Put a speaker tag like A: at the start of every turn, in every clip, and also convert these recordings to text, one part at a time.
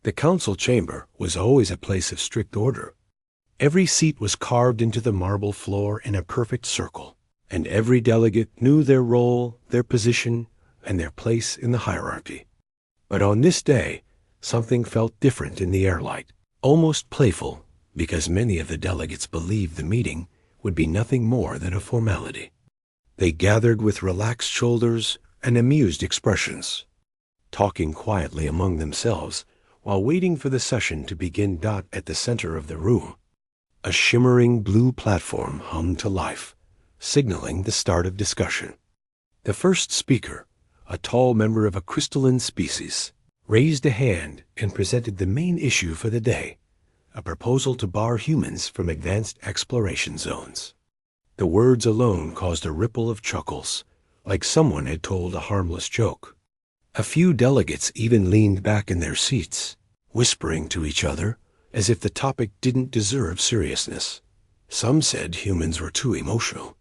A: The council chamber was always a place of strict order. Every seat was carved into the marble floor in a perfect circle, and every delegate knew their role, their position, and their place in the hierarchy. But on this day, something felt different in the airlight, almost playful, because many of the delegates believed the meeting would be nothing more than a formality. They gathered with relaxed shoulders and amused expressions, talking quietly among themselves while waiting for the session to begin. At the center of the room, a shimmering blue platform hummed to life, signaling the start of discussion. The first speaker, a tall member of a crystalline species, raised a hand and presented the main issue for the day, a proposal to bar humans from advanced exploration zones. The words alone caused a ripple of chuckles, like someone had told a harmless joke. A few delegates even leaned back in their seats, whispering to each other as if the topic didn't deserve seriousness. Some said humans were too emotional.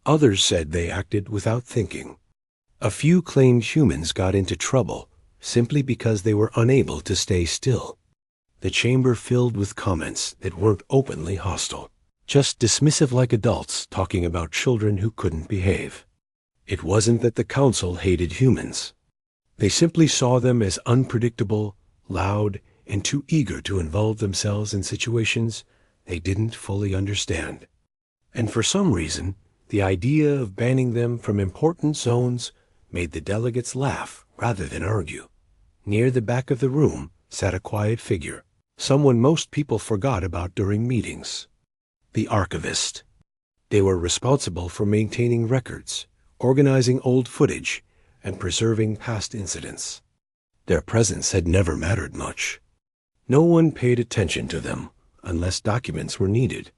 A: Others said they acted without thinking. A few claimed humans got into trouble simply because they were unable to stay still. The chamber filled with comments that weren't openly hostile, just dismissive like adults talking about children who couldn't behave. It wasn't that the council hated humans. They simply saw them as unpredictable, loud, and too eager to involve themselves in situations they didn't fully understand. And for some reason, the idea of banning them from important zones made the delegates laugh rather than argue. Near the back of the room sat a quiet figure, someone most people forgot about during meetings. The archivist. They were responsible for maintaining records, organizing old footage, and preserving past incidents. Their presence had never mattered much. No one paid attention to them unless documents were needed.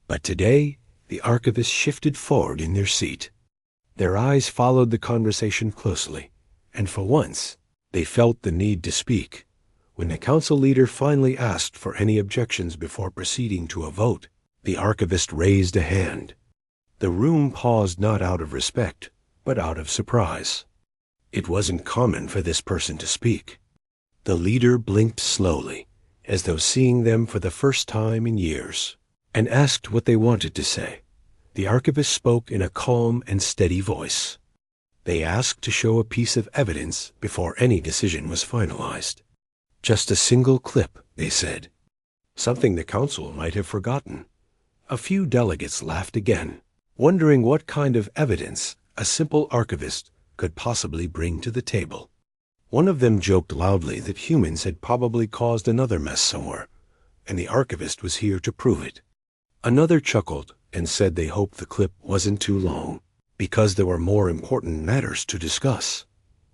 A: But today, the archivists shifted forward in their seat. Their eyes followed the conversation closely, and for once, they felt the need to speak. When the council leader finally asked for any objections before proceeding to a vote, the archivist raised a hand. The room paused not out of respect, but out of surprise. It wasn't common for this person to speak. The leader blinked slowly, as though seeing them for the first time in years, and asked what they wanted to say. The archivist spoke in a calm and steady voice. They asked to show a piece of evidence before any decision was finalized. Just a single clip, they said. Something the council might have forgotten. A few delegates laughed again, wondering what kind of evidence a simple archivist could possibly bring to the table. One of them joked loudly that humans had probably caused another mess somewhere, and the archivist was here to prove it. Another chuckled and said they hoped the clip wasn't too long, because there were more important matters to discuss.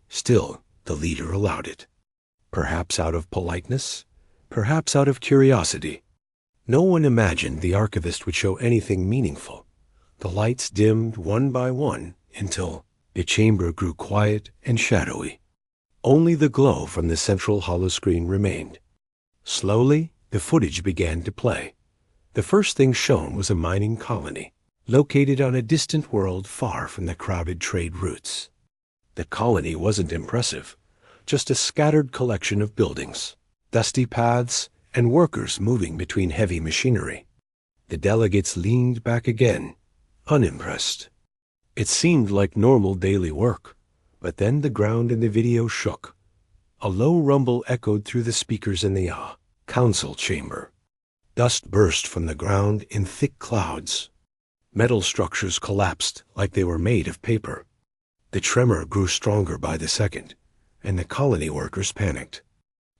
A: Still, the leader allowed it. Perhaps out of politeness, perhaps out of curiosity. No one imagined the archivist would show anything meaningful. The lights dimmed one by one until the chamber grew quiet and shadowy. Only the glow from the central holoscreen remained. Slowly, the footage began to play. The first thing shown was a mining colony, located on a distant world far from the crowded trade routes. The colony wasn't impressive, just a scattered collection of buildings, dusty paths, and workers moving between heavy machinery. The delegates leaned back again, unimpressed. It seemed like normal daily work, but then the ground in the video shook. A low rumble echoed through the speakers in the council chamber. Dust burst from the ground in thick clouds. Metal structures collapsed like they were made of paper. The tremor grew stronger by the second, and the colony workers panicked.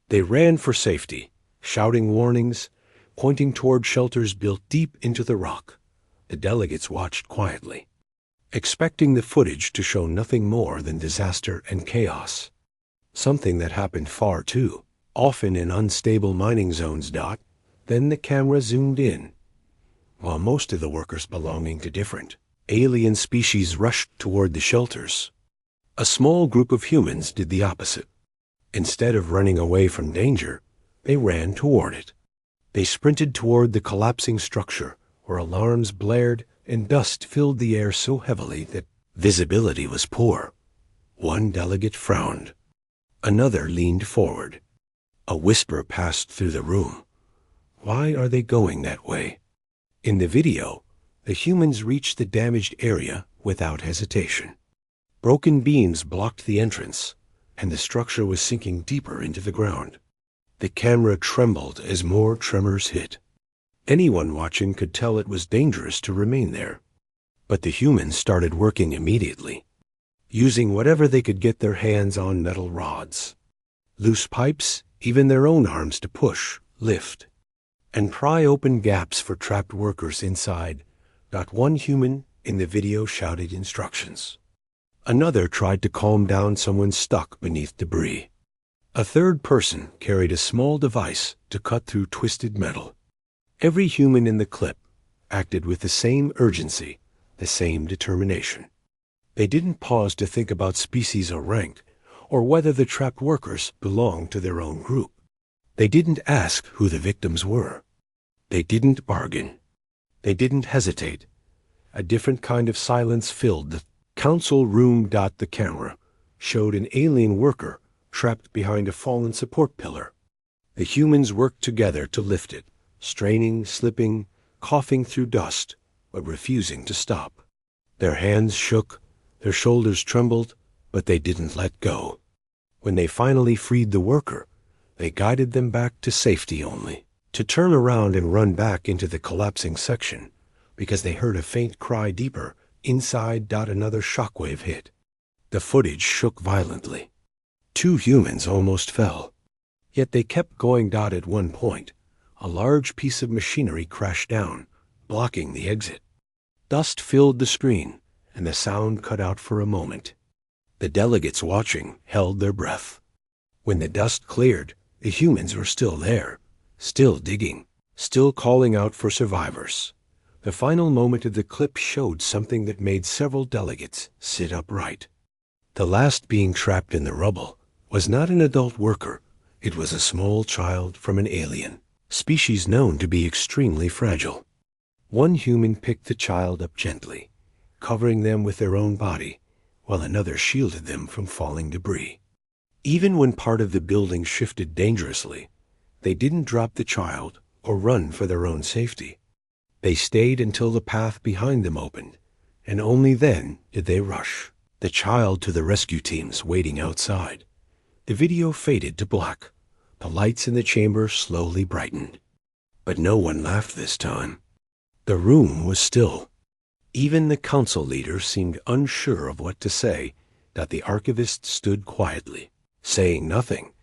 A: They ran for safety, shouting warnings, pointing toward shelters built deep into the rock. The delegates watched quietly, expecting the footage to show nothing more than disaster and chaos. Something that happened far too often in unstable mining zones. Then the camera zoomed in. While most of the workers belonging to different alien species rushed toward the shelters, a small group of humans did the opposite. Instead of running away from danger, they ran toward it. They sprinted toward the collapsing structure, where alarms blared and dust filled the air so heavily that visibility was poor. One delegate frowned. Another leaned forward. A whisper passed through the room. Why are they going that way? In the video, the humans reached the damaged area without hesitation. Broken beams blocked the entrance, and the structure was sinking deeper into the ground. The camera trembled as more tremors hit. Anyone watching could tell it was dangerous to remain there. But the humans started working immediately, using whatever they could get their hands on: metal rods, loose pipes, even their own arms to push, lift, and pry open gaps for trapped workers inside. Not one human in the video shouted instructions. Another tried to calm down someone stuck beneath debris. A third person carried a small device to cut through twisted metal. Every human in the clip acted with the same urgency, the same determination. They didn't pause to think about species or rank, or whether the trapped workers belonged to their own group. They didn't ask who the victims were. They didn't bargain. They didn't hesitate. A different kind of silence filled the council room. The camera showed an alien worker trapped behind a fallen support pillar. The humans worked together to lift it, straining, slipping, coughing through dust, but refusing to stop. Their hands shook, their shoulders trembled, but they didn't let go. When they finally freed the worker, they guided them back to safety, only to turn around and run back into the collapsing section, because they heard a faint cry deeper inside. Another shockwave hit. The footage shook violently. 2 humans almost fell. Yet they kept going. At one point, a large piece of machinery crashed down, blocking the exit. Dust filled the screen, and the sound cut out for a moment. The delegates watching held their breath. When the dust cleared, the humans were still there, still digging, still calling out for survivors. The final moment of the clip showed something that made several delegates sit upright. The last being trapped in the rubble was not an adult worker. It was a small child from an alien species known to be extremely fragile. One human picked the child up gently, covering them with their own body, while another shielded them from falling debris. Even when part of the building shifted dangerously, they didn't drop the child or run for their own safety. They stayed until the path behind them opened, and only then did they rush the child to the rescue teams waiting outside. The video faded to black. The lights in the chamber slowly brightened. But no one laughed this time. The room was still. Even the council leader seemed unsure of what to say. The archivist stood quietly, saying nothing,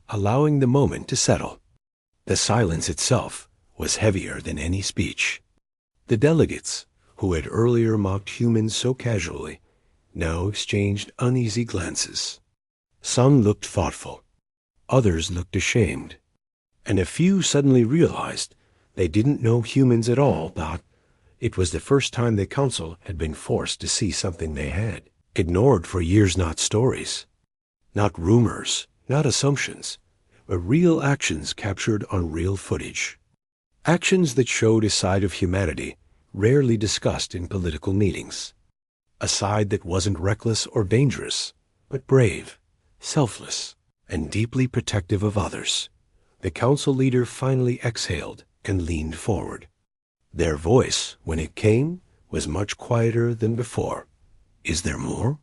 A: allowing the moment to settle. The silence itself was heavier than any speech. The delegates, who had earlier mocked humans so casually, now exchanged uneasy glances. Some looked thoughtful, others looked ashamed, and a few suddenly realized they didn't know humans at all. It was the first time the council had been forced to see something they had ignored for years. Not stories, not rumors, not assumptions, but real actions captured on real footage. Actions that showed a side of humanity rarely discussed in political meetings. A side that wasn't reckless or dangerous, but brave, selfless, and deeply protective of others. The council leader finally exhaled and leaned forward. Their voice, when it came, was much quieter than before. "Is there more?"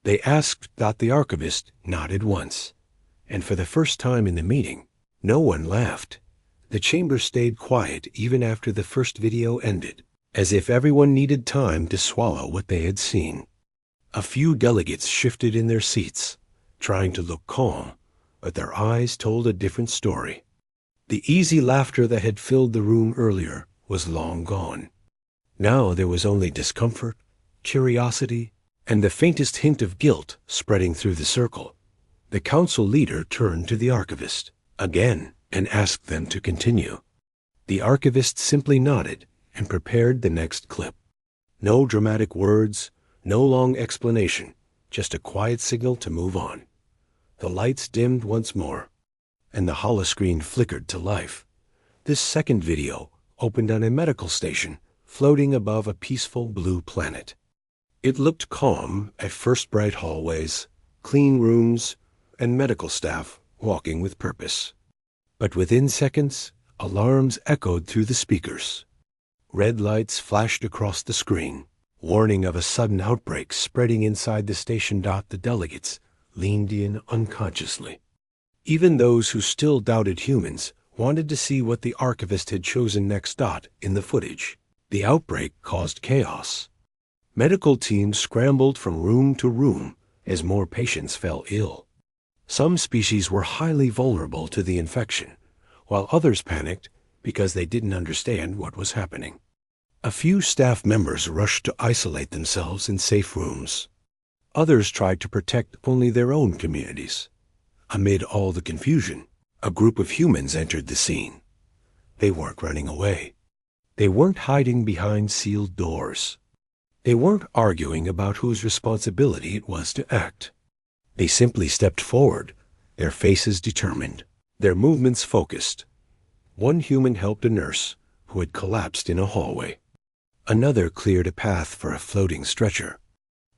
A: They asked. The archivist nodded once, and for the first time in the meeting, no one laughed. The chamber stayed quiet even after the first video ended, as if everyone needed time to swallow what they had seen. A few delegates shifted in their seats, trying to look calm, but their eyes told a different story. The easy laughter that had filled the room earlier was long gone. Now there was only discomfort, curiosity, and the faintest hint of guilt spreading through the circle. The council leader turned to the archivist again and asked them to continue. The archivist simply nodded and prepared the next clip. No dramatic words, no long explanation, just a quiet signal to move on. The lights dimmed once more, and the holoscreen flickered to life. This second video opened on a medical station floating above a peaceful blue planet. It looked calm at first: bright hallways, clean rooms, and medical staff walking with purpose. But within seconds, alarms echoed through the speakers. Red lights flashed across the screen, warning of a sudden outbreak spreading inside the station. The delegates leaned in unconsciously. Even those who still doubted humans wanted to see what the archivist had chosen next. In the footage, the outbreak caused chaos. Medical teams scrambled from room to room as more patients fell ill. Some species were highly vulnerable to the infection, while others panicked because they didn't understand what was happening. A few staff members rushed to isolate themselves in safe rooms. Others tried to protect only their own communities. Amid all the confusion, a group of humans entered the scene. They weren't running away. They weren't hiding behind sealed doors. They weren't arguing about whose responsibility it was to act. They simply stepped forward, their faces determined, their movements focused. One human helped a nurse who had collapsed in a hallway. Another cleared a path for a floating stretcher.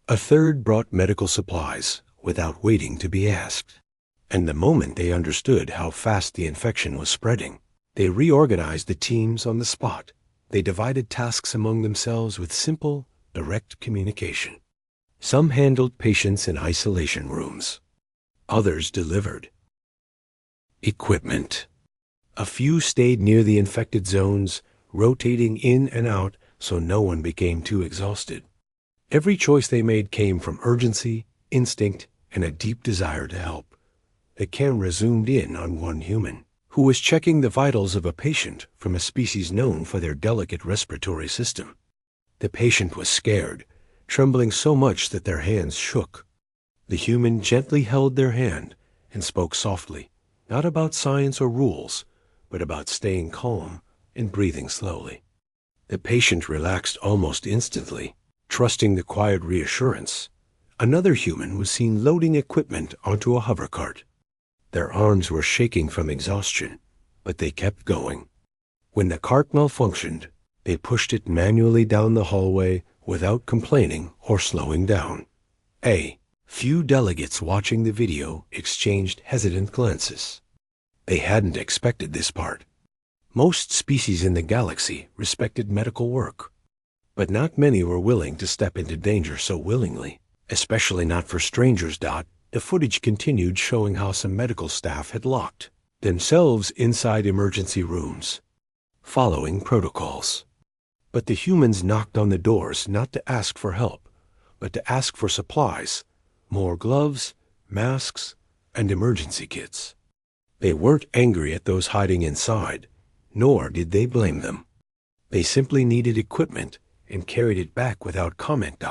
A: A third brought medical supplies without waiting to be asked. And the moment they understood how fast the infection was spreading, they reorganized the teams on the spot. They divided tasks among themselves with simple, direct communication. Some handled patients in isolation rooms. Others delivered equipment. A few stayed near the infected zones, rotating in and out so no one became too exhausted. Every choice they made came from urgency, instinct, and a deep desire to help. The camera zoomed in on one human who was checking the vitals of a patient from a species known for their delicate respiratory system. The patient was scared, trembling so much that their hands shook. The human gently held their hand and spoke softly, not about science or rules, but about staying calm and breathing slowly. The patient relaxed almost instantly, trusting the quiet reassurance. Another human was seen loading equipment onto a hover cart. Their arms were shaking from exhaustion, but they kept going. When the cart malfunctioned, they pushed it manually down the hallway without complaining or slowing down. A few delegates watching the video exchanged hesitant glances. They hadn't expected this part. Most species in the galaxy respected medical work, but not many were willing to step into danger so willingly, especially not for strangers. The footage continued, showing how some medical staff had locked themselves inside emergency rooms, following protocols. But the humans knocked on the doors not to ask for help, but to ask for supplies, more gloves, masks, and emergency kits. They weren't angry at those hiding inside, nor did they blame them. They simply needed equipment and carried it back without comment.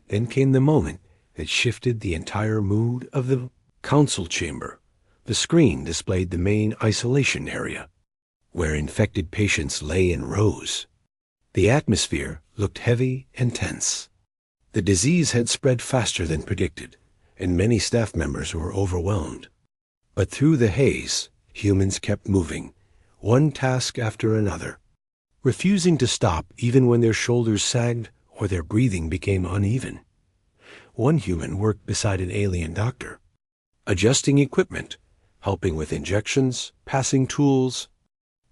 A: Then came the moment that shifted the entire mood of the council chamber. The screen displayed the main isolation area, where infected patients lay in rows. The atmosphere looked heavy and tense. The disease had spread faster than predicted, and many staff members were overwhelmed. But through the haze, humans kept moving, one task after another, refusing to stop even when their shoulders sagged or their breathing became uneven. One human worked beside an alien doctor, adjusting equipment, helping with injections, passing tools,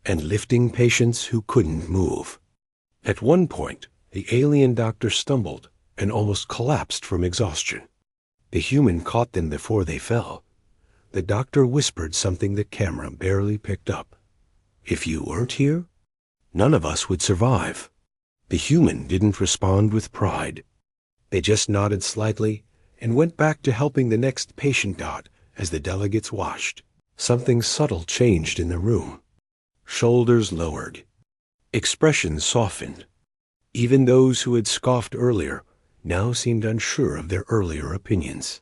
A: and lifting patients who couldn't move. At one point, the alien doctor stumbled and almost collapsed from exhaustion. The human caught them before they fell. The doctor whispered something the camera barely picked up. "If you weren't here, none of us would survive." The human didn't respond with pride. They just nodded slightly and went back to helping the next patient. As the delegates watched, something subtle changed in the room. Shoulders lowered. Expressions softened. Even those who had scoffed earlier now seemed unsure of their earlier opinions.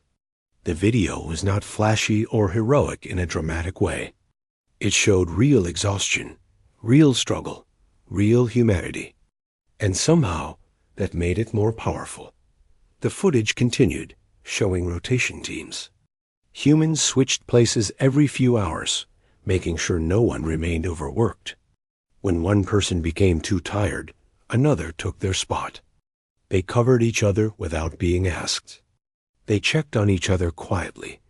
A: The video was not flashy or heroic in a dramatic way. It showed real exhaustion, real struggle, real humanity. And somehow that made it more powerful. The footage continued, showing rotation teams. Humans switched places every few hours, making sure no one remained overworked. When one person became too tired, another took their spot. They covered each other without being asked. They checked on each other quietly,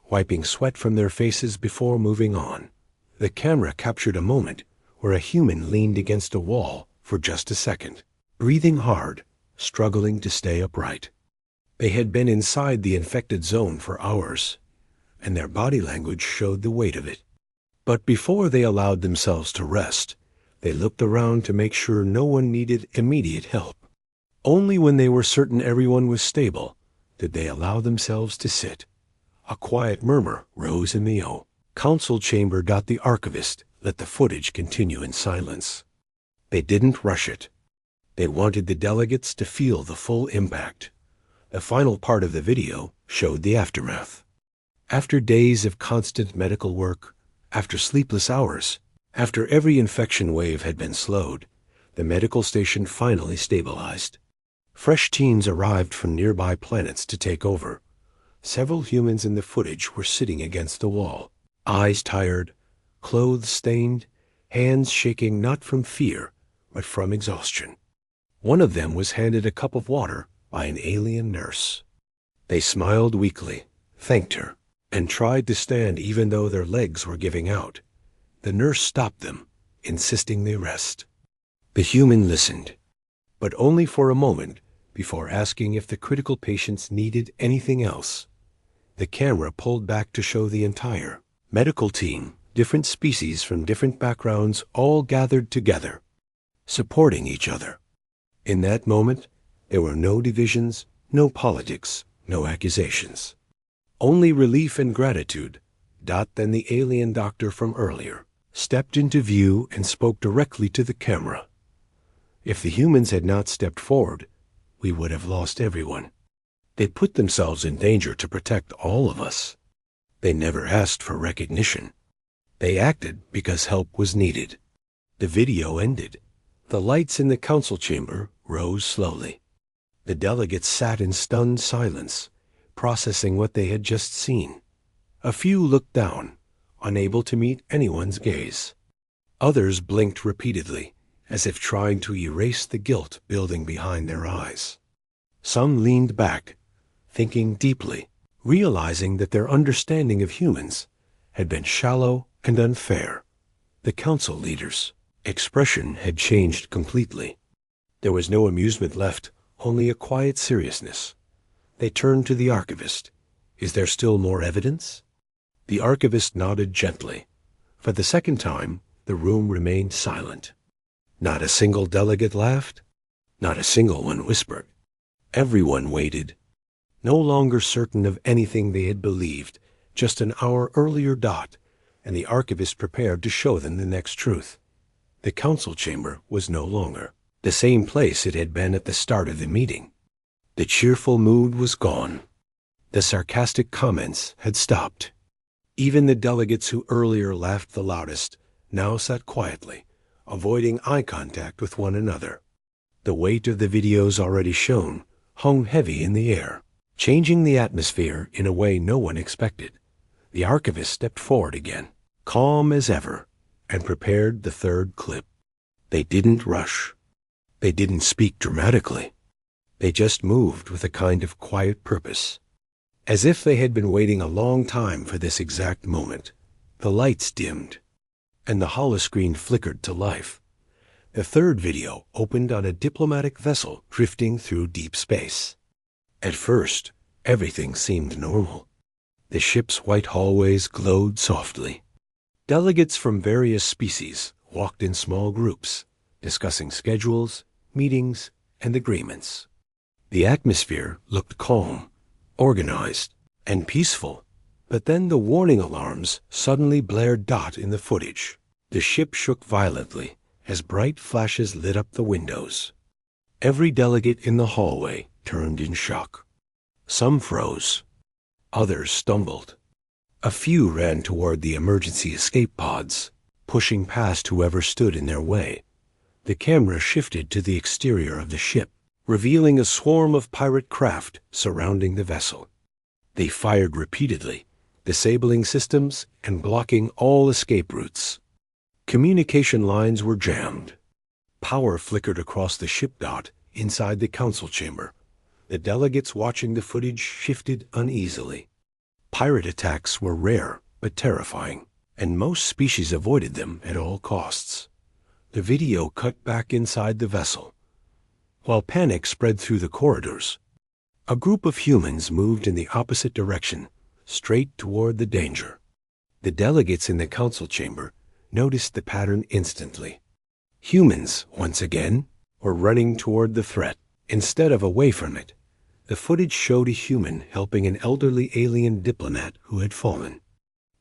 A: wiping sweat from their faces before moving on. The camera captured a moment where a human leaned against a wall for just a second, breathing hard, struggling to stay upright. They had been inside the infected zone for hours, and their body language showed the weight of it. But before they allowed themselves to rest, they looked around to make sure no one needed immediate help. Only when they were certain everyone was stable did they allow themselves to sit. A quiet murmur rose in the council chamber. The archivist let the footage continue in silence. They didn't rush it. They wanted the delegates to feel the full impact. The final part of the video showed the aftermath. After days of constant medical work, after sleepless hours, after every infection wave had been slowed, the medical station finally stabilized. Fresh teams arrived from nearby planets to take over. Several humans in the footage were sitting against the wall, eyes tired, clothes stained, hands shaking not from fear, but from exhaustion. One of them was handed a cup of water by an alien nurse. They smiled weakly, thanked her, and tried to stand even though their legs were giving out. The nurse stopped them, insisting they rest. The human listened, but only for a moment before asking if the critical patients needed anything else. The camera pulled back to show the entire medical team, different species from different backgrounds, all gathered together, supporting each other. In that moment, there were no divisions, no politics, no accusations. Only relief and gratitude. Then the alien doctor from earlier stepped into view and spoke directly to the camera. If the humans had not stepped forward, we would have lost everyone. They put themselves in danger to protect all of us. They never asked for recognition. They acted because help was needed. The video ended. The lights in the council chamber rose slowly. The delegates sat in stunned silence, processing what they had just seen. A few looked down, unable to meet anyone's gaze. Others blinked repeatedly, as if trying to erase the guilt building behind their eyes. Some leaned back, thinking deeply, realizing that their understanding of humans had been shallow and unfair. The council leaders' expression had changed completely. There was no amusement left, only a quiet seriousness. They turned to the archivist. "Is there still more evidence?" The archivist nodded gently. For the second time, the room remained silent. Not a single delegate laughed. Not a single one whispered. Everyone waited, no longer certain of anything they had believed just an hour earlier. And the archivist prepared to show them the next truth. The council chamber was no longer the same place it had been at the start of the meeting. The cheerful mood was gone. The sarcastic comments had stopped. Even the delegates who earlier laughed the loudest now sat quietly, avoiding eye contact with one another. The weight of the videos already shown hung heavy in the air, changing the atmosphere in a way no one expected. The archivist stepped forward again, calm as ever, and prepared the third clip. They didn't rush. They didn't speak dramatically. They just moved with a kind of quiet purpose, as if they had been waiting a long time for this exact moment. The lights dimmed, and the holoscreen flickered to life. The third video opened on a diplomatic vessel drifting through deep space. At first, everything seemed normal. The ship's white hallways glowed softly. Delegates from various species walked in small groups, discussing schedules, meetings, and agreements. The atmosphere looked calm, organized, and peaceful. But then the warning alarms suddenly blared. In the footage, the ship shook violently as bright flashes lit up the windows. Every delegate in the hallway turned in shock. Some froze. Others stumbled. A few ran toward the emergency escape pods, pushing past whoever stood in their way. The camera shifted to the exterior of the ship, revealing a swarm of pirate craft surrounding the vessel. They fired repeatedly, disabling systems and blocking all escape routes. Communication lines were jammed. Power flickered across the ship. Inside the council chamber, the delegates watching the footage shifted uneasily. Pirate attacks were rare but terrifying, and most species avoided them at all costs. The video cut back inside the vessel. While panic spread through the corridors, a group of humans moved in the opposite direction, straight toward the danger. The delegates in the council chamber noticed the pattern instantly. Humans, once again, were running toward the threat instead of away from it. The footage showed a human helping an elderly alien diplomat who had fallen.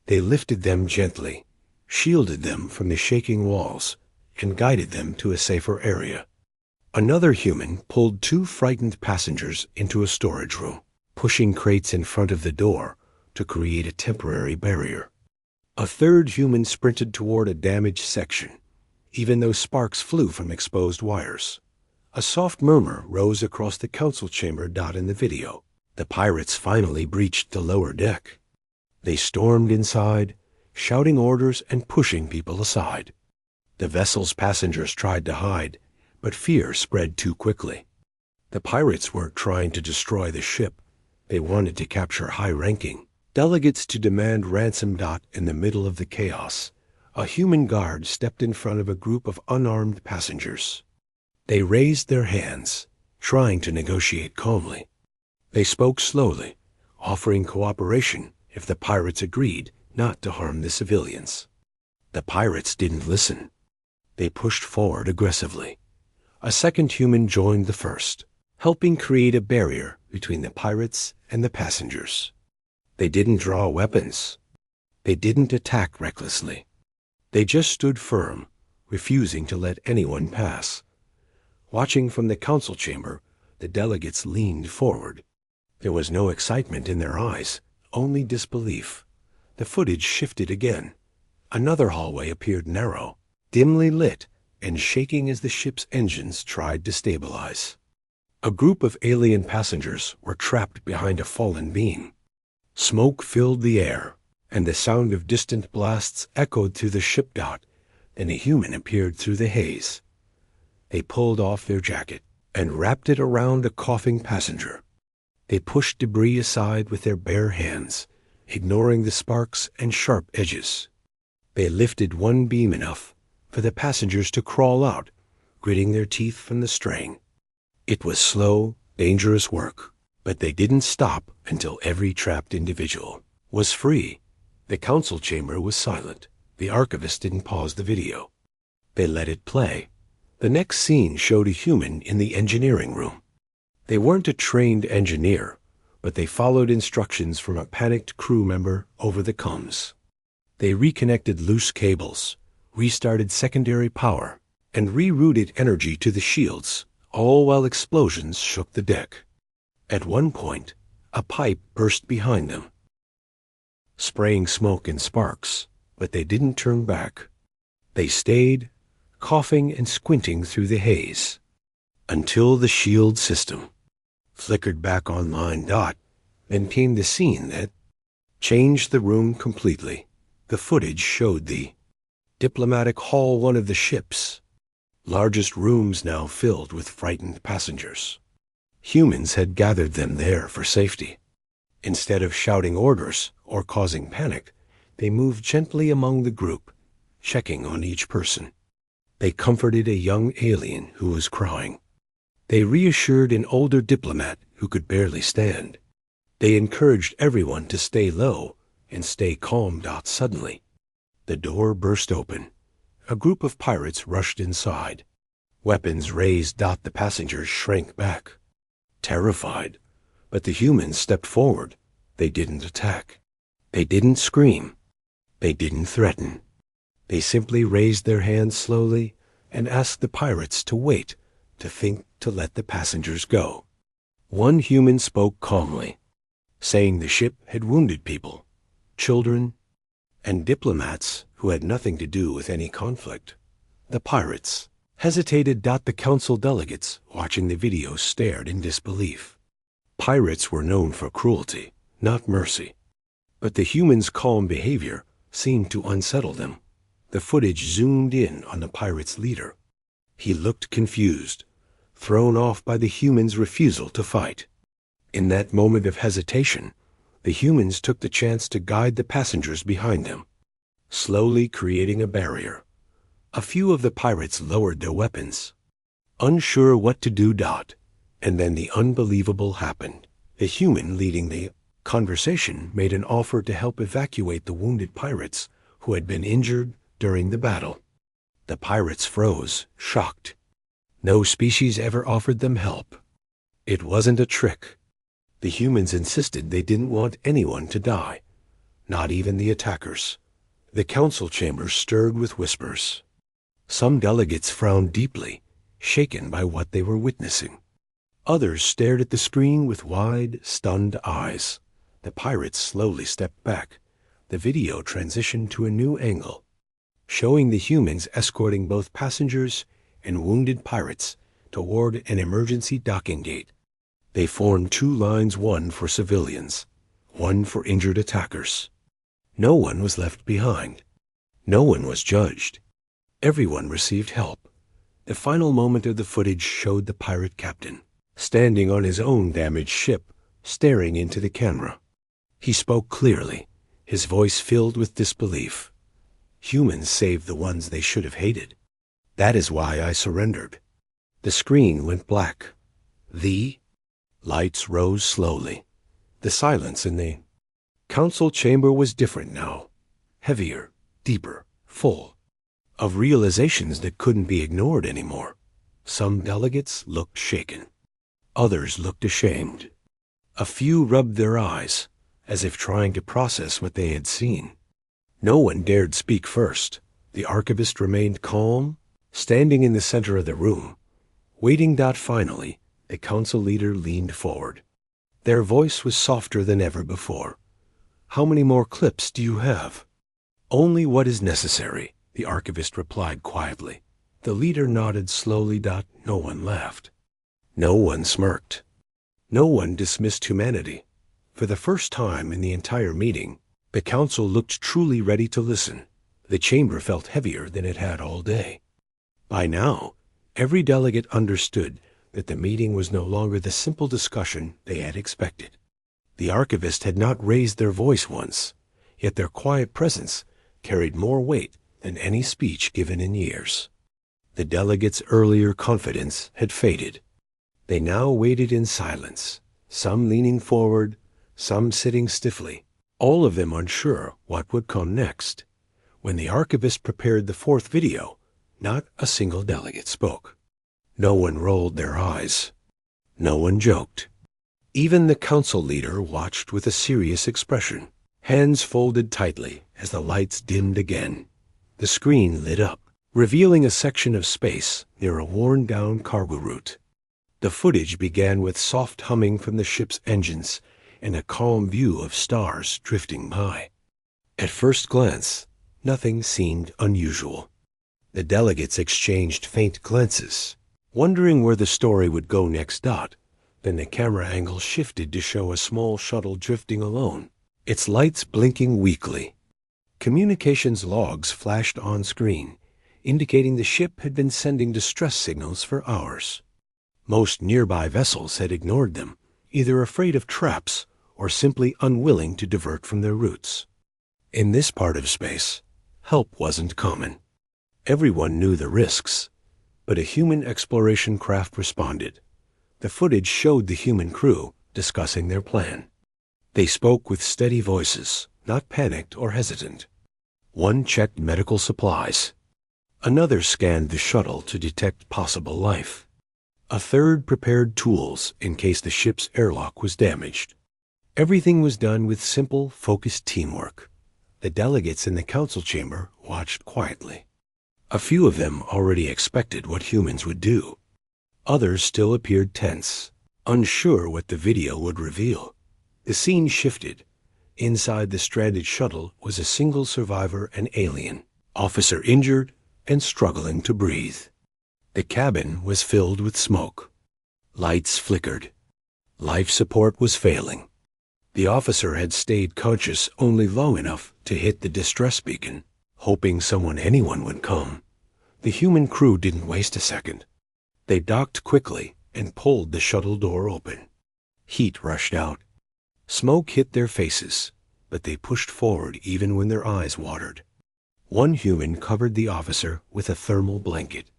A: They lifted them gently, shielded them from the shaking walls, and guided them to a safer area. Another human pulled two frightened passengers into a storage room, pushing crates in front of the door to create a temporary barrier. A third human sprinted toward a damaged section, even though sparks flew from exposed wires. A soft murmur rose across the council chamber in the video. The pirates finally breached the lower deck. They stormed inside, shouting orders and pushing people aside. The vessel's passengers tried to hide, but fear spread too quickly. The pirates weren't trying to destroy the ship. They wanted to capture high-ranking delegates to demand ransom. In the middle of the chaos, a human guard stepped in front of a group of unarmed passengers. They raised their hands, trying to negotiate calmly. They spoke slowly, offering cooperation if the pirates agreed not to harm the civilians. The pirates didn't listen. They pushed forward aggressively. A second human joined the first, helping create a barrier between the pirates and the passengers. They didn't draw weapons. They didn't attack recklessly. They just stood firm, refusing to let anyone pass. Watching from the council chamber, the delegates leaned forward. There was no excitement in their eyes, only disbelief. The footage shifted again. Another hallway appeared narrow, dimly lit, and shaking as the ship's engines tried to stabilize. A group of alien passengers were trapped behind a fallen beam. Smoke filled the air, and the sound of distant blasts echoed through the ship. Then a human appeared through the haze. They pulled off their jacket and wrapped it around a coughing passenger. They pushed debris aside with their bare hands, ignoring the sparks and sharp edges. They lifted one beam enough for the passengers to crawl out, gritting their teeth from the strain. It was slow, dangerous work, but they didn't stop until every trapped individual was free. The council chamber was silent. The archivist didn't pause the video. They let it play. The next scene showed a human in the engineering room. They weren't a trained engineer, but they followed instructions from a panicked crew member over the comms. They reconnected loose cables, restarted secondary power, and rerouted energy to the shields, all while explosions shook the deck. At one point, a pipe burst behind them, spraying smoke and sparks, but they didn't turn back. They stayed, coughing and squinting through the haze, until the shield system flickered back online. Then came the scene that changed the room completely. The footage showed the diplomatic hall, one of the ship's largest rooms, now filled with frightened passengers. Humans had gathered them there for safety. Instead of shouting orders or causing panic, they moved gently among the group, checking on each person. They comforted a young alien who was crying. They reassured an older diplomat who could barely stand. They encouraged everyone to stay low and stay calm. Suddenly, the door burst open. A group of pirates rushed inside. Weapons raised. The passengers shrank back, terrified, but the humans stepped forward. They didn't attack. They didn't scream. They didn't threaten. They simply raised their hands slowly and asked the pirates to wait, to think, to let the passengers go. One human spoke calmly, saying the ship had wounded people, children, and diplomats who had nothing to do with any conflict. The pirates hesitated. The council delegates watching the video stared in disbelief. Pirates were known for cruelty, not mercy. But the humans' calm behavior seemed to unsettle them. The footage zoomed in on the pirate's leader. He looked confused, thrown off by the humans' refusal to fight. In that moment of hesitation, the humans took the chance to guide the passengers behind them. slowly creating a barrier. A few of the pirates lowered their weapons, unsure what to do. And then the unbelievable happened. The human leading the conversation made an offer to help evacuate the wounded pirates who had been injured during the battle. The pirates froze, shocked. No species ever offered them help. It wasn't a trick. The humans insisted they didn't want anyone to die, not even the attackers. The council chamber stirred with whispers. Some delegates frowned deeply, shaken by what they were witnessing. Others stared at the screen with wide, stunned eyes. The pirates slowly stepped back. The video transitioned to a new angle, showing the humans escorting both passengers and wounded pirates toward an emergency docking gate. They formed two lines, one for civilians, one for injured attackers. No one was left behind. No one was judged. Everyone received help. The final moment of the footage showed the pirate captain, standing on his own damaged ship, staring into the camera. He spoke clearly, his voice filled with disbelief. Humans saved the ones they should have hated. That is why I surrendered. The screen went black. The lights rose slowly. The silence in the council chamber was different now. Heavier, deeper, full of realizations that couldn't be ignored anymore. Some delegates looked shaken. Others looked ashamed. A few rubbed their eyes, as if trying to process what they had seen. No one dared speak first. The archivist remained calm, standing in the center of the room, waiting. Finally, the council leader leaned forward. Their voice was softer than ever before. "How many more clips do you have?" "Only what is necessary," the archivist replied quietly. The leader nodded slowly. No one laughed. No one smirked. No one dismissed humanity. For the first time in the entire meeting, the council looked truly ready to listen. The chamber felt heavier than it had all day. By now, every delegate understood that the meeting was no longer the simple discussion they had expected. The archivist had not raised their voice once, yet their quiet presence carried more weight than any speech given in years. The delegates' earlier confidence had faded. They now waited in silence, some leaning forward, some sitting stiffly, all of them unsure what would come next. When the archivist prepared the fourth video, not a single delegate spoke. No one rolled their eyes. No one joked. Even the council leader watched with a serious expression, hands folded tightly as the lights dimmed again. The screen lit up, revealing a section of space near a worn-down cargo route. The footage began with soft humming from the ship's engines and a calm view of stars drifting by. At first glance, nothing seemed unusual. The delegates exchanged faint glances, wondering where the story would go next. Then the camera angle shifted to show a small shuttle drifting alone, its lights blinking weakly. Communications logs flashed on screen, indicating the ship had been sending distress signals for hours. Most nearby vessels had ignored them, either afraid of traps or simply unwilling to divert from their routes. In this part of space, help wasn't common. Everyone knew the risks, but a human exploration craft responded. The footage showed the human crew discussing their plan. They spoke with steady voices, not panicked or hesitant. One checked medical supplies. Another scanned the shuttle to detect possible life. A third prepared tools in case the ship's airlock was damaged. Everything was done with simple, focused teamwork. The delegates in the council chamber watched quietly. A few of them already expected what humans would do. Others still appeared tense, unsure what the video would reveal. The scene shifted. Inside the stranded shuttle was a single survivor, an alien, officer injured and struggling to breathe. The cabin was filled with smoke. Lights flickered. Life support was failing. The officer had stayed conscious only long enough to hit the distress beacon, hoping anyone would come. The human crew didn't waste a second. They docked quickly and pulled the shuttle door open. Heat rushed out. Smoke hit their faces, but they pushed forward even when their eyes watered. One human covered the officer with a thermal blanket.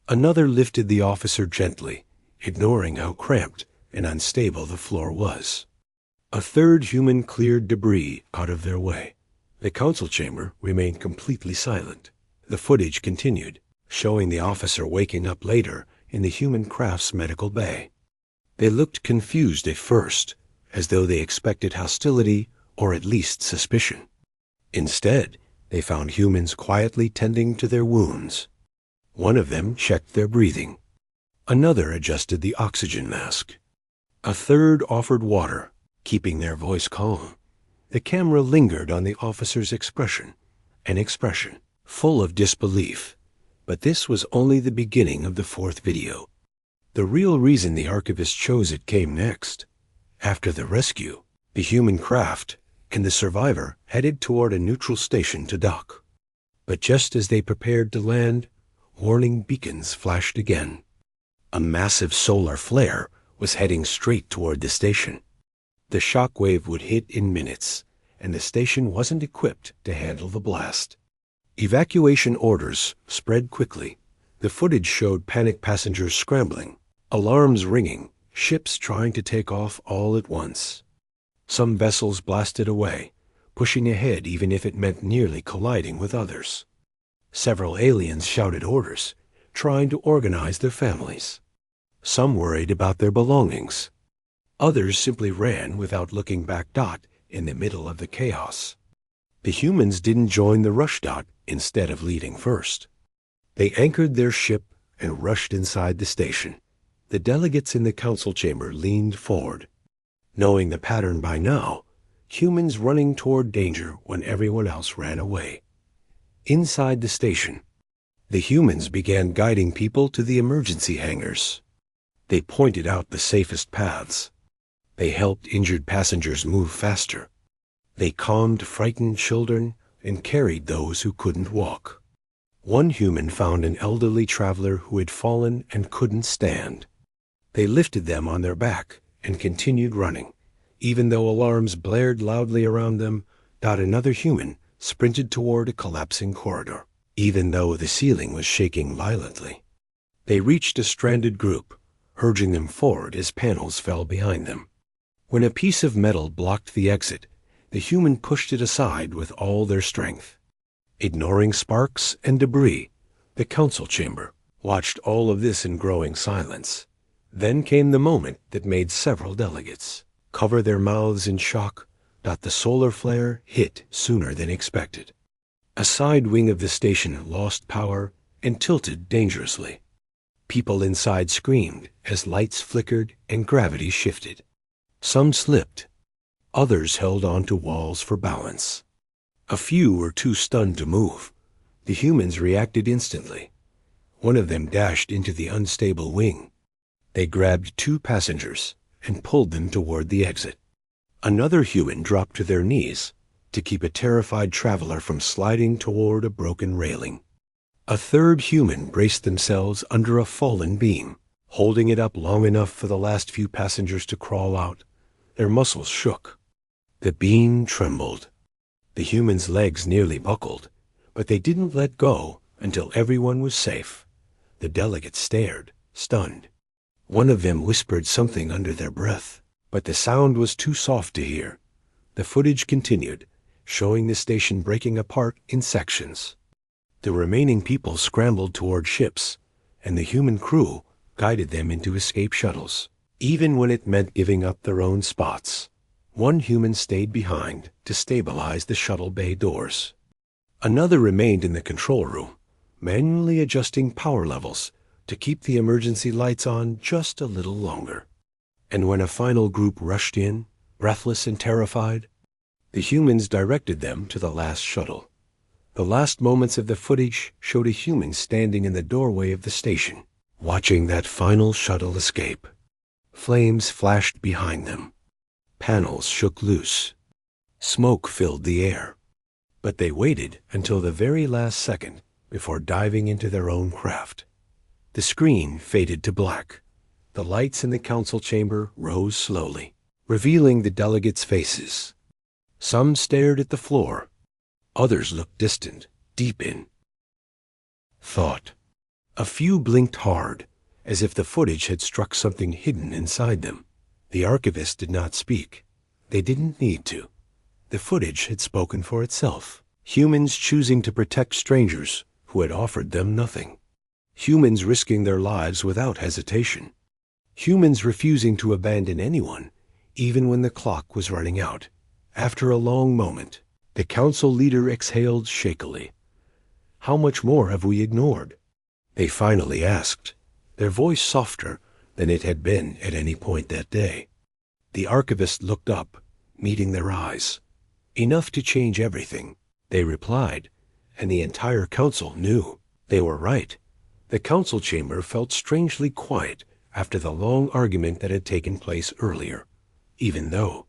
A: Another lifted the officer gently, ignoring how cramped and unstable the floor was. A third human cleared debris out of their way. The council chamber remained completely silent. The footage continued, showing the officer waking up later in the human craft's medical bay. They looked confused at first, as though they expected hostility or at least suspicion. Instead, they found humans quietly tending to their wounds. One of them checked their breathing. Another adjusted the oxygen mask. A third offered water, keeping their voice calm. The camera lingered on the officer's expression, an expression full of disbelief. But this was only the beginning of the fourth video. The real reason the archivist chose it came next. After the rescue, the human craft and the survivor headed toward a neutral station to dock. But just as they prepared to land, warning beacons flashed again. A massive solar flare was heading straight toward the station. The shock wave would hit in minutes, and the station wasn't equipped to handle the blast. Evacuation orders spread quickly. The footage showed panicked passengers scrambling, alarms ringing, ships trying to take off all at once. Some vessels blasted away, pushing ahead even if it meant nearly colliding with others. Several aliens shouted orders, trying to organize their families. Some worried about their belongings. Others simply ran without looking back. In the middle of the chaos. The humans didn't join the rush. Instead of leading first. They anchored their ship and rushed inside the station. The delegates in the council chamber leaned forward. Knowing the pattern by now, humans running toward danger when everyone else ran away. Inside the station, the humans began guiding people to the emergency hangars. They pointed out the safest paths. They helped injured passengers move faster. They calmed frightened children and carried those who couldn't walk. One human found an elderly traveler who had fallen and couldn't stand. They lifted them on their back and continued running. Even though alarms blared loudly around them, another human sprinted toward a collapsing corridor, even though the ceiling was shaking violently. They reached a stranded group, urging them forward as panels fell behind them. When a piece of metal blocked the exit, the human pushed it aside with all their strength. Ignoring sparks and debris, the council chamber watched all of this in growing silence. Then came the moment that made several delegates cover their mouths in shock. The solar flare hit sooner than expected. A side wing of the station lost power and tilted dangerously. People inside screamed as lights flickered and gravity shifted. Some slipped. Others held onto walls for balance. A few were too stunned to move. The humans reacted instantly. One of them dashed into the unstable wing. They grabbed 2 passengers and pulled them toward the exit. Another human dropped to their knees to keep a terrified traveler from sliding toward a broken railing. A third human braced themselves under a fallen beam, holding it up long enough for the last few passengers to crawl out. Their muscles shook. The beam trembled. The humans' legs nearly buckled, but they didn't let go until everyone was safe. The delegates stared, stunned. One of them whispered something under their breath, but the sound was too soft to hear. The footage continued, showing the station breaking apart in sections. The remaining people scrambled toward ships, and the human crew guided them into escape shuttles, even when it meant giving up their own spots. One human stayed behind to stabilize the shuttle bay doors. Another remained in the control room, manually adjusting power levels to keep the emergency lights on just a little longer. And when a final group rushed in, breathless and terrified, the humans directed them to the last shuttle. The last moments of the footage showed a human standing in the doorway of the station, watching that final shuttle escape. Flames flashed behind them. Panels shook loose. Smoke filled the air. But they waited until the very last second before diving into their own craft. The screen faded to black. The lights in the council chamber rose slowly, revealing the delegates' faces. Some stared at the floor. Others looked distant, deep in thought. A few blinked hard, as if the footage had struck something hidden inside them. The archivist did not speak. They didn't need to. The footage had spoken for itself. Humans choosing to protect strangers who had offered them nothing. Humans risking their lives without hesitation. Humans refusing to abandon anyone, even when the clock was running out. After a long moment, the council leader exhaled shakily. "How much more have we ignored?" they finally asked, their voice softer than it had been at any point that day. The archivist looked up, meeting their eyes. "Enough to change everything," they replied, and the entire council knew they were right. The council chamber felt strangely quiet after the long argument that had taken place earlier, even though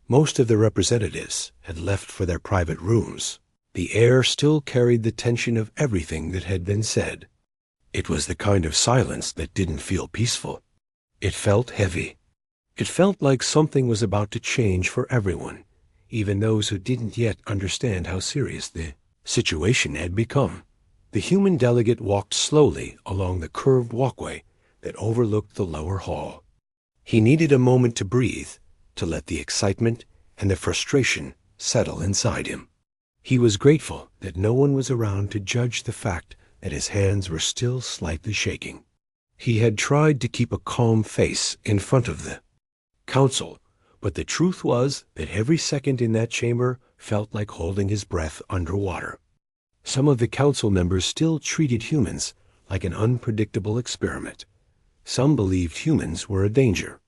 A: most of the representatives had left for their private rooms. The air still carried the tension of everything that had been said. It was the kind of silence that didn't feel peaceful. It felt heavy. It felt like something was about to change for everyone, even those who didn't yet understand how serious the situation had become. The human delegate walked slowly along the curved walkway that overlooked the lower hall. He needed a moment to breathe, to let the excitement and the frustration settle inside him. He was grateful that no one was around to judge the fact that his hands were still slightly shaking. He had tried to keep a calm face in front of the council, but the truth was that every second in that chamber felt like holding his breath underwater. Some of the council members still treated humans like an unpredictable experiment. Some believed humans were a danger,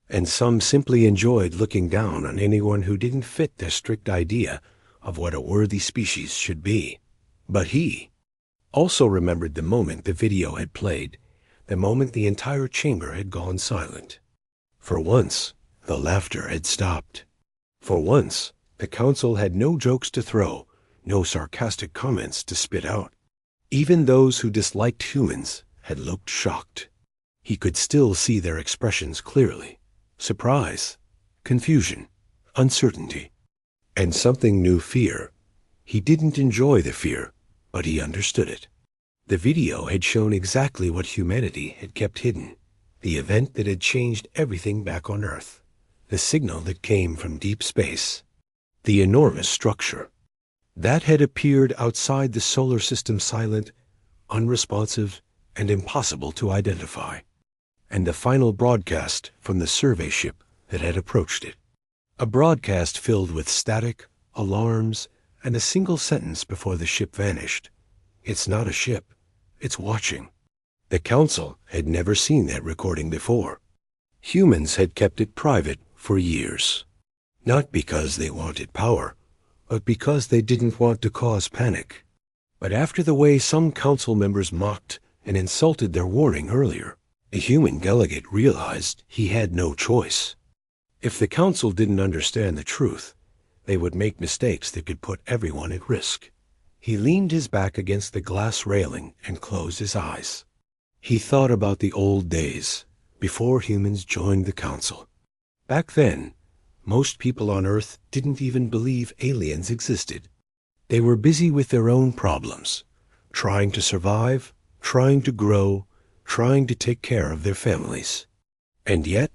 A: and some simply enjoyed looking down on anyone who didn't fit their strict idea of what a worthy species should be. But he also remembered the moment the video had played, the moment the entire chamber had gone silent. For once, the laughter had stopped. For once, the council had no jokes to throw, no sarcastic comments to spit out. Even those who disliked humans had looked shocked. He could still see their expressions clearly. Surprise, confusion, uncertainty, and something new, fear. He didn't enjoy the fear, but he understood it. The video had shown exactly what humanity had kept hidden, the event that had changed everything back on Earth, the signal that came from deep space, the enormous structure that had appeared outside the solar system, silent, unresponsive, and impossible to identify, and the final broadcast from the survey ship that had approached it. A broadcast filled with static, alarms, and a single sentence before the ship vanished. "It's not a ship. It's watching." The council had never seen that recording before. Humans had kept it private for years, not because they wanted power, but because they didn't want to cause panic. But after the way some council members mocked and insulted their warning earlier, the human delegate realized he had no choice. If the council didn't understand the truth, they would make mistakes that could put everyone at risk. He leaned his back against the glass railing and closed his eyes. He thought about the old days, before humans joined the council. Back then, most people on Earth didn't even believe aliens existed. They were busy with their own problems, trying to survive, trying to grow, trying to take care of their families. And yet,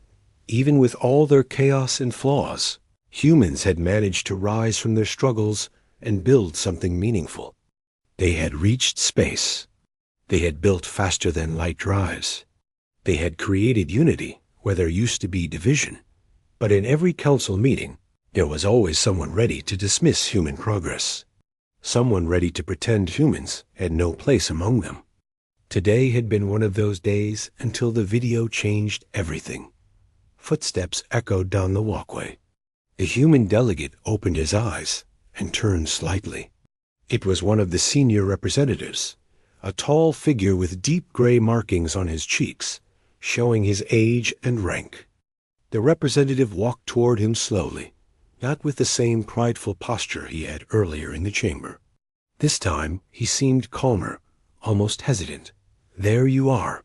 A: even with all their chaos and flaws, humans had managed to rise from their struggles and build something meaningful. They had reached space. They had built faster-than-light drives. They had created unity where there used to be division. But in every council meeting, there was always someone ready to dismiss human progress. Someone ready to pretend humans had no place among them. Today had been one of those days until the video changed everything. Footsteps echoed down the walkway. The human delegate opened his eyes and turned slightly. It was one of the senior representatives, a tall figure with deep gray markings on his cheeks, showing his age and rank. The representative walked toward him slowly, not with the same prideful posture he had earlier in the chamber. This time he seemed calmer, almost hesitant. "There you are,"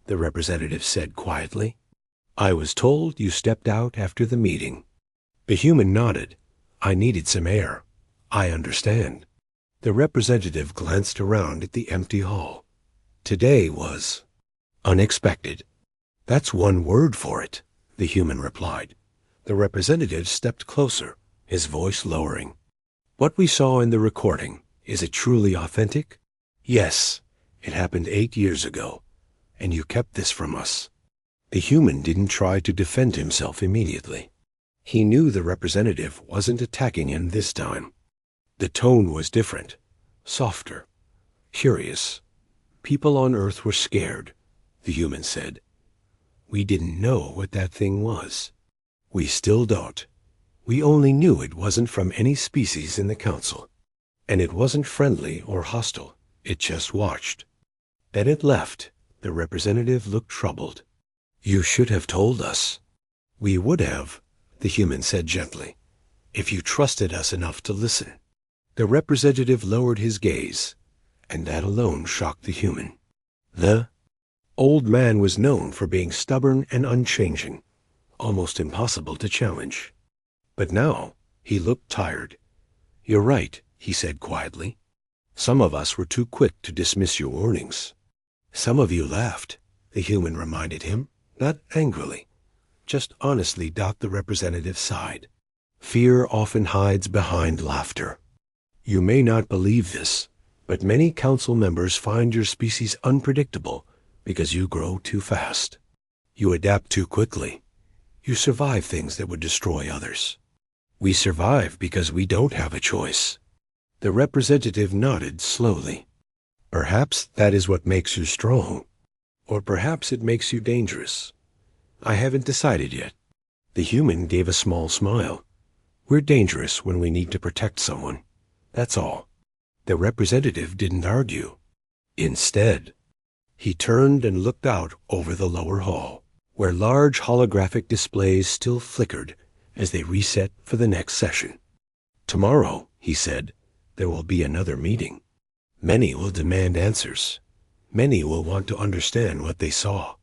A: the representative said quietly. "I was told you stepped out after the meeting." The human nodded. "I needed some air. I understand." The representative glanced around at the empty hall. Today was unexpected. That's one word for it, the human replied. The representative stepped closer, his voice lowering. What we saw in the recording, is it truly authentic? Yes, it happened 8 years ago, and you kept this from us. The human didn't try to defend himself immediately. He knew the representative wasn't attacking him this time. The tone was different, softer, curious. People on Earth were scared, the human said. We didn't know what that thing was. We still don't. We only knew it wasn't from any species in the council. And it wasn't friendly or hostile. It just watched. Then it left. The representative looked troubled. You should have told us. We would have, the human said gently, if you trusted us enough to listen. The representative lowered his gaze, and that alone shocked the human. The old man was known for being stubborn and unchanging, almost impossible to challenge. But now he looked tired. You're right, he said quietly. Some of us were too quick to dismiss your warnings. Some of you laughed, the human reminded him, not angrily. Just honestly. The representative sighed. Fear often hides behind laughter. You may not believe this, but many council members find your species unpredictable because you grow too fast. You adapt too quickly. You survive things that would destroy others. We survive because we don't have a choice. The representative nodded slowly. Perhaps that is what makes you strong. Or perhaps it makes you dangerous. I haven't decided yet. The human gave a small smile. We're dangerous when we need to protect someone. That's all. The representative didn't argue. Instead, he turned and looked out over the lower hall, where large holographic displays still flickered as they reset for the next session. Tomorrow, he said, there will be another meeting. Many will demand answers. Many will want to understand what they saw.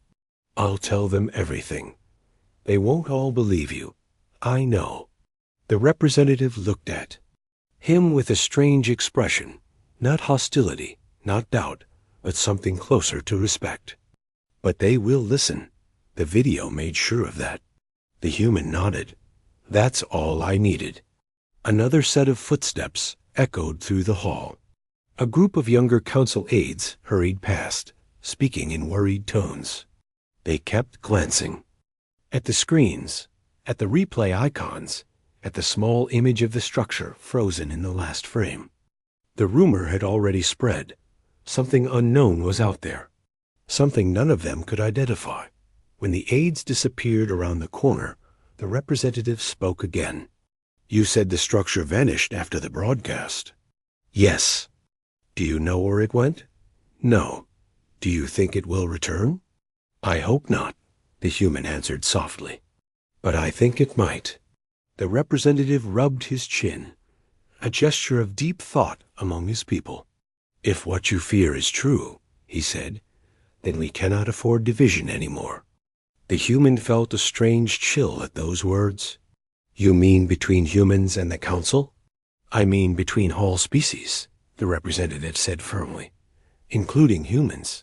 A: I'll tell them everything. They won't all believe you. I know. The representative looked at him with a strange expression, not hostility, not doubt, but something closer to respect. But they will listen. The video made sure of that. The human nodded. That's all I needed. Another set of footsteps echoed through the hall. A group of younger council aides hurried past, speaking in worried tones. They kept glancing. At the screens, at the replay icons, at the small image of the structure frozen in the last frame. The rumor had already spread. Something unknown was out there. Something none of them could identify. When the aides disappeared around the corner, the representative spoke again. You said the structure vanished after the broadcast. Yes. Do you know where it went? No. Do you think it will return? I hope not, the human answered softly. But I think it might. The representative rubbed his chin, a gesture of deep thought among his people. If what you fear is true, he said, then we cannot afford division anymore. The human felt a strange chill at those words. You mean between humans and the council? I mean between all species, the representative said firmly, including humans.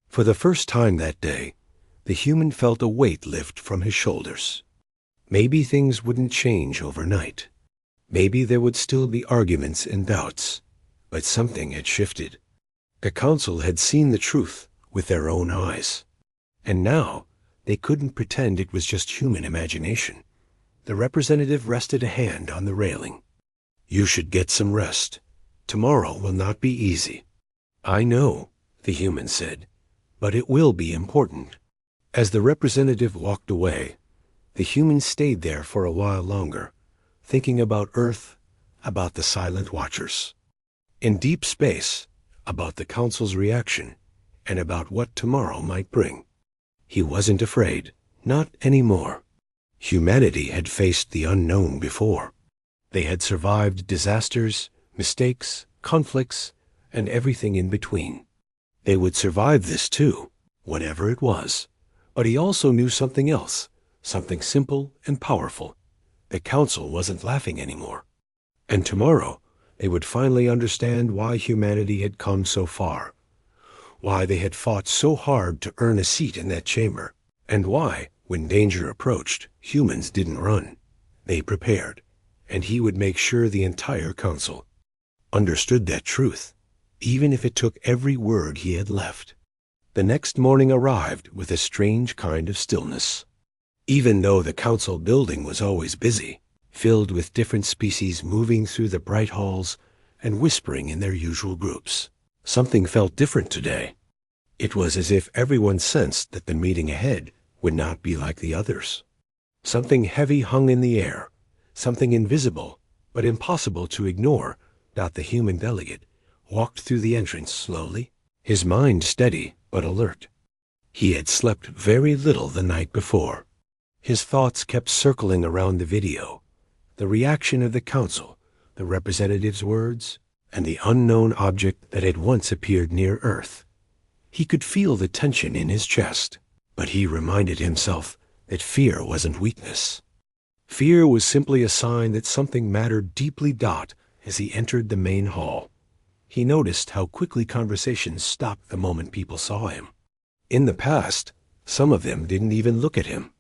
A: For the first time that day, the human felt a weight lift from his shoulders. Maybe things wouldn't change overnight. Maybe there would still be arguments and doubts, but something had shifted. The council had seen the truth with their own eyes, and now they couldn't pretend it was just human imagination. The representative rested a hand on the railing. You should get some rest. Tomorrow will not be easy. I know, the human said, but it will be important. As the representative walked away, the human stayed there for a while longer, thinking about Earth, about the silent watchers. In deep space, about the council's reaction, and about what tomorrow might bring. He wasn't afraid, not anymore. Humanity had faced the unknown before. They had survived disasters, mistakes, conflicts, and everything in between. They would survive this too, whatever it was. But he also knew something else, something simple and powerful. The council wasn't laughing anymore. And tomorrow, They would finally understand why humanity had come so far, why they had fought so hard to earn a seat in that chamber, and why, when danger approached, humans didn't run. They prepared, and he would make sure the entire council understood that truth, even if it took every word he had left. The next morning arrived with a strange kind of stillness. Even though the council building was always busy, filled with different species moving through the bright halls and whispering in their usual groups, something felt different today. It was as if everyone sensed that the meeting ahead would not be like the others. Something heavy hung in the air, something invisible but impossible to ignore. The human delegate walked through the entrance slowly, his mind steady but alert. He had slept very little the night before. His thoughts kept circling around the video, the reaction of the council, the representative's words, and the unknown object that had once appeared near Earth. He could feel the tension in his chest, but he reminded himself that fear wasn't weakness. Fear was simply a sign that something mattered deeply. As he entered the main hall, he noticed how quickly conversations stopped the moment people saw him. In the past, some of them didn't even look at him.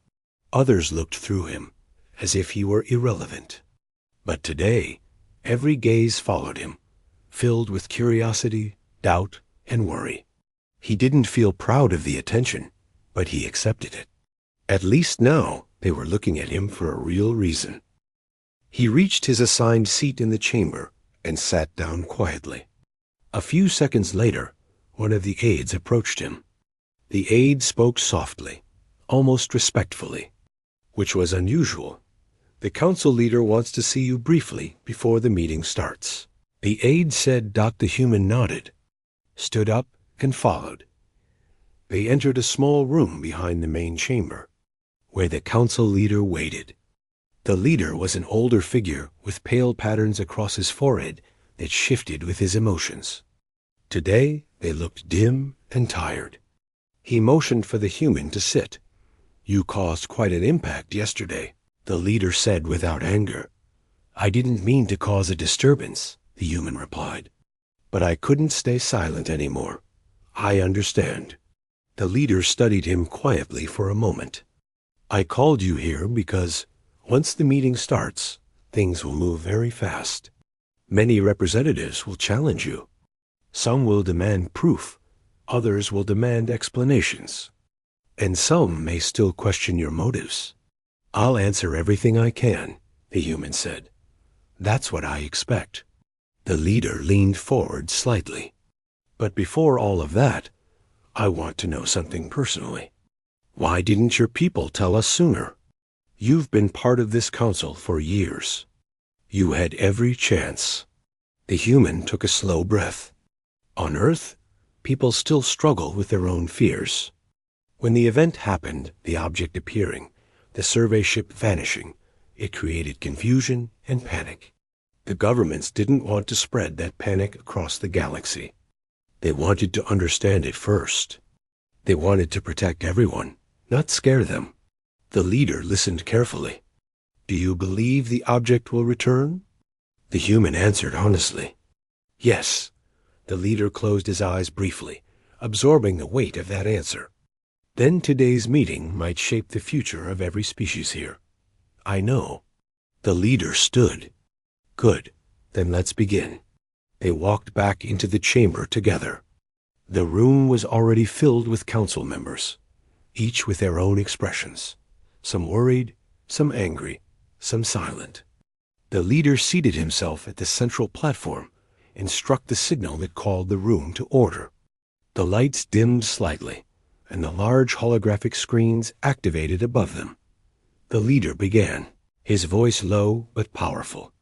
A: Others looked through him, as if he were irrelevant. But today, every gaze followed him, filled with curiosity, doubt, and worry. He didn't feel proud of the attention, but he accepted it. At least now, they were looking at him for a real reason. He reached his assigned seat in the chamber and sat down quietly. A few seconds later, one of the aides approached him. The aide spoke softly, almost respectfully, which was unusual. "The council leader wants to see you briefly before the meeting starts." The aide said. The human nodded, stood up, and followed. They entered a small room behind the main chamber, where the council leader waited. The leader was an older figure with pale patterns across his forehead that shifted with his emotions. Today, they looked dim and tired. He motioned for the human to sit. "You caused quite an impact yesterday," the leader said without anger. "I didn't mean to cause a disturbance," the human replied. "But I couldn't stay silent anymore. I understand." The leader studied him quietly for a moment. "I called you here because once the meeting starts, things will move very fast. Many representatives will challenge you. Some will demand proof, others will demand explanations, and some may still question your motives. I'll answer everything I can," the human said. "That's what I expect." The leader leaned forward slightly. "But before all of that, I want to know something personally. Why didn't your people tell us sooner? You've been part of this council for years. You had every chance." The human took a slow breath. On Earth, people still struggle with their own fears. When the event happened, the object appearing, the survey ship vanishing, it created confusion and panic. The governments didn't want to spread that panic across the galaxy. They wanted to understand it first. They wanted to protect everyone, not scare them. The leader listened carefully. "Do you believe the object will return?" The human answered honestly. "Yes." The leader closed his eyes briefly, absorbing the weight of that answer. "Then today's meeting might shape the future of every species here. I know." The leader stood. "Good. Then let's begin." They walked back into the chamber together. The room was already filled with council members, each with their own expressions. Some worried, some angry, some silent. The leader seated himself at the central platform and struck the signal that called the room to order. The lights dimmed slightly, and the large holographic screens activated above them. The leader began, his voice low but powerful.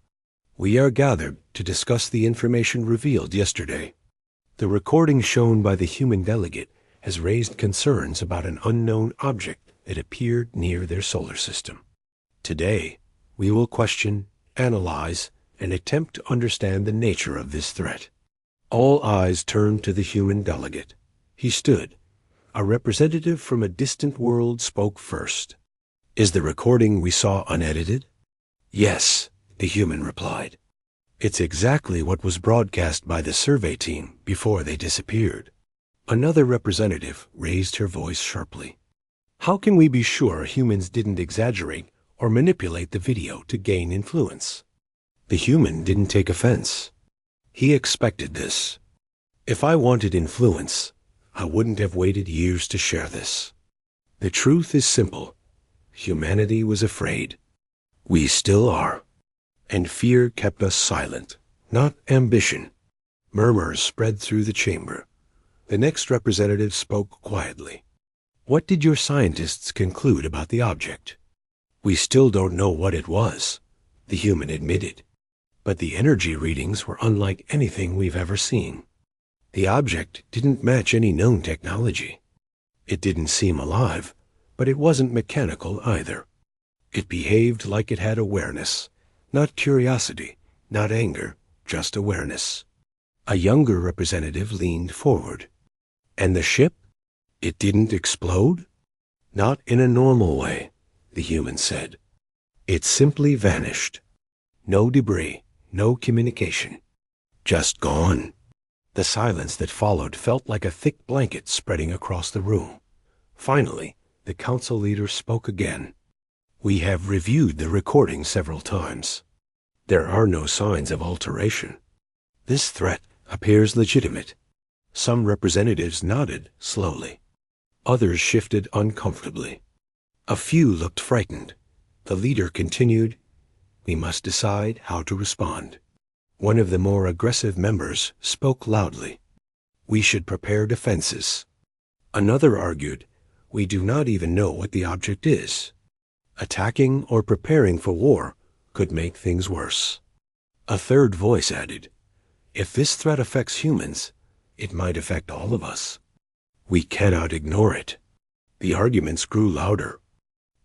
A: "We are gathered to discuss the information revealed yesterday. The recording shown by the human delegate has raised concerns about an unknown object that appeared near their solar system. Today, we will question, analyze, and attempt to understand the nature of this threat." All eyes turned to the human delegate. He stood. A representative from a distant world spoke first. "Is the recording we saw unedited?" "Yes," the human replied. It's exactly what was broadcast by the survey team before they disappeared. Another representative raised her voice sharply. How can we be sure humans didn't exaggerate or manipulate the video to gain influence? The human didn't take offense. He expected this. If I wanted influence, I wouldn't have waited years to share this. The truth is simple. Humanity was afraid. We still are. And fear kept us silent, not ambition. Murmurs spread through the chamber. The next representative spoke quietly. What did your scientists conclude about the object? We still don't know what it was, the human admitted. But the energy readings were unlike anything we've ever seen. The object didn't match any known technology. It didn't seem alive, but it wasn't mechanical either. It behaved like it had awareness. Not curiosity, not anger, just awareness. A younger representative leaned forward. And the ship? It didn't explode? Not in a normal way, the human said. It simply vanished. No debris, no communication. Just gone. The silence that followed felt like a thick blanket spreading across the room. Finally, the council leader spoke again. We have reviewed the recording several times. There are no signs of alteration. This threat appears legitimate. Some representatives nodded slowly. Others shifted uncomfortably. A few looked frightened. The leader continued, We must decide how to respond. One of the more aggressive members spoke loudly. We should prepare defenses. Another argued, We do not even know what the object is. Attacking or preparing for war could make things worse. A third voice added, If this threat affects humans, it might affect all of us. We cannot ignore it. The arguments grew louder.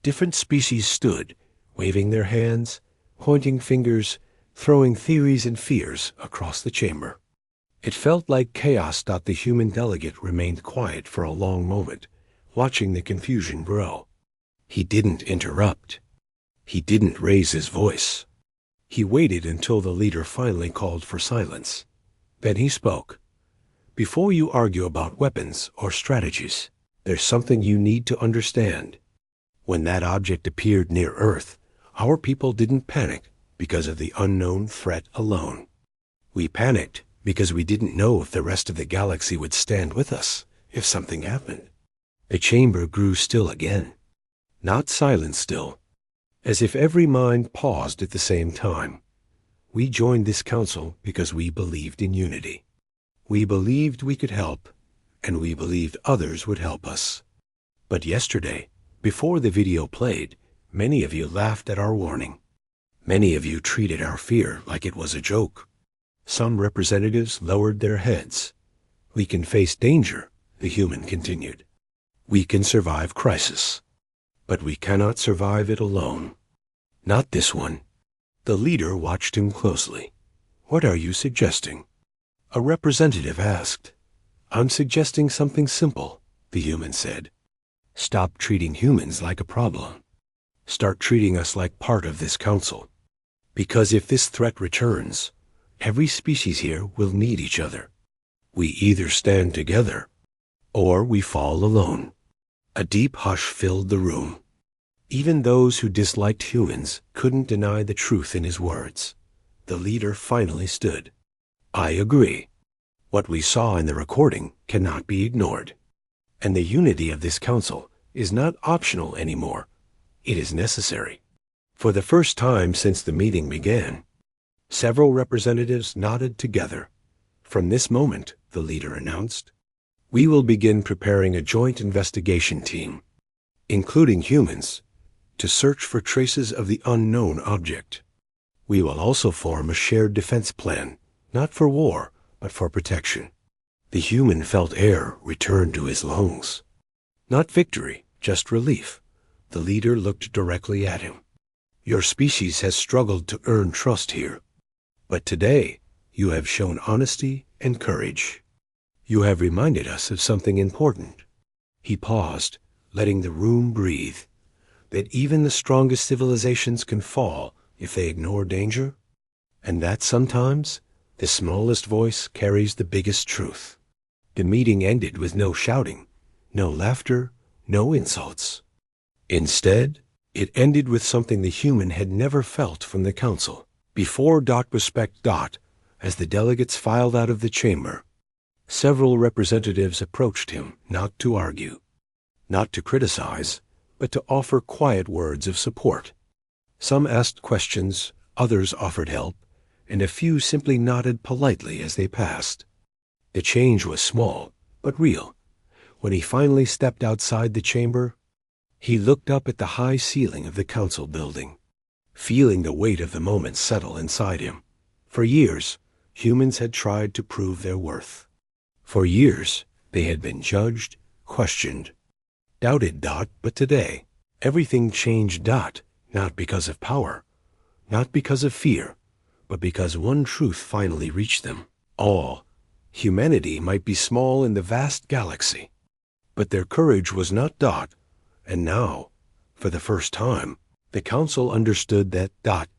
A: Different species stood, waving their hands, pointing fingers, throwing theories and fears across the chamber. It felt like chaos. The human delegate remained quiet for a long moment, watching the confusion grow. He didn't interrupt. He didn't raise his voice. He waited until the leader finally called for silence. Then he spoke. Before you argue about weapons or strategies, there's something you need to understand. When that object appeared near Earth, our people didn't panic because of the unknown threat alone. We panicked because we didn't know if the rest of the galaxy would stand with us if something happened. The chamber grew still again. Not silent still, as if every mind paused at the same time. We joined this council because we believed in unity. We believed we could help, and we believed others would help us. But yesterday, before the video played, many of you laughed at our warning. Many of you treated our fear like it was a joke. Some representatives lowered their heads. We can face danger, the human continued. We can survive crisis. But we cannot survive it alone. Not this one. The leader watched him closely. What are you suggesting? A representative asked. I'm suggesting something simple, the human said. Stop treating humans like a problem. Start treating us like part of this council. Because if this threat returns, every species here will need each other. We either stand together, or we fall alone. A deep hush filled the room. Even those who disliked humans couldn't deny the truth in his words. The leader finally stood. I agree. What we saw in the recording cannot be ignored. And the unity of this council is not optional anymore. It is necessary. For the first time since the meeting began, several representatives nodded together. From this moment, the leader announced, we will begin preparing a joint investigation team, including humans, to search for traces of the unknown object. We will also form a shared defense plan, not for war, but for protection. The human felt air return to his lungs. Not victory, just relief. The leader looked directly at him. Your species has struggled to earn trust here, but today you have shown honesty and courage. You have reminded us of something important. He paused, letting the room breathe. That even the strongest civilizations can fall if they ignore danger? and that sometimes the smallest voice carries the biggest truth. The meeting ended with no shouting, no laughter, no insults. Instead, it ended with something the human had never felt from the council. Before Respect. As the delegates filed out of the chamber, several representatives approached him, not to argue, not to criticize, but to offer quiet words of support. Some asked questions, others offered help, and a few simply nodded politely as they passed. The change was small, but real. When he finally stepped outside the chamber, he looked up at the high ceiling of the council building, feeling the weight of the moment settle inside him. For years, humans had tried to prove their worth. For years, they had been judged, questioned, doubted. But today, everything changed. Not because of power, not because of fear, but because one truth finally reached them. All humanity might be small in the vast galaxy, but their courage was not. And now, for the first time, the council understood that.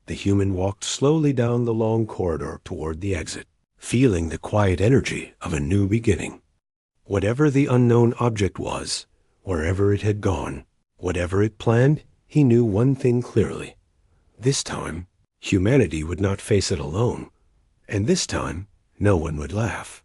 A: The human walked slowly down the long corridor toward the exit, feeling the quiet energy of a new beginning. Whatever the unknown object was, wherever it had gone, whatever it planned, he knew one thing clearly. This time, humanity would not face it alone, and this time, no one would laugh.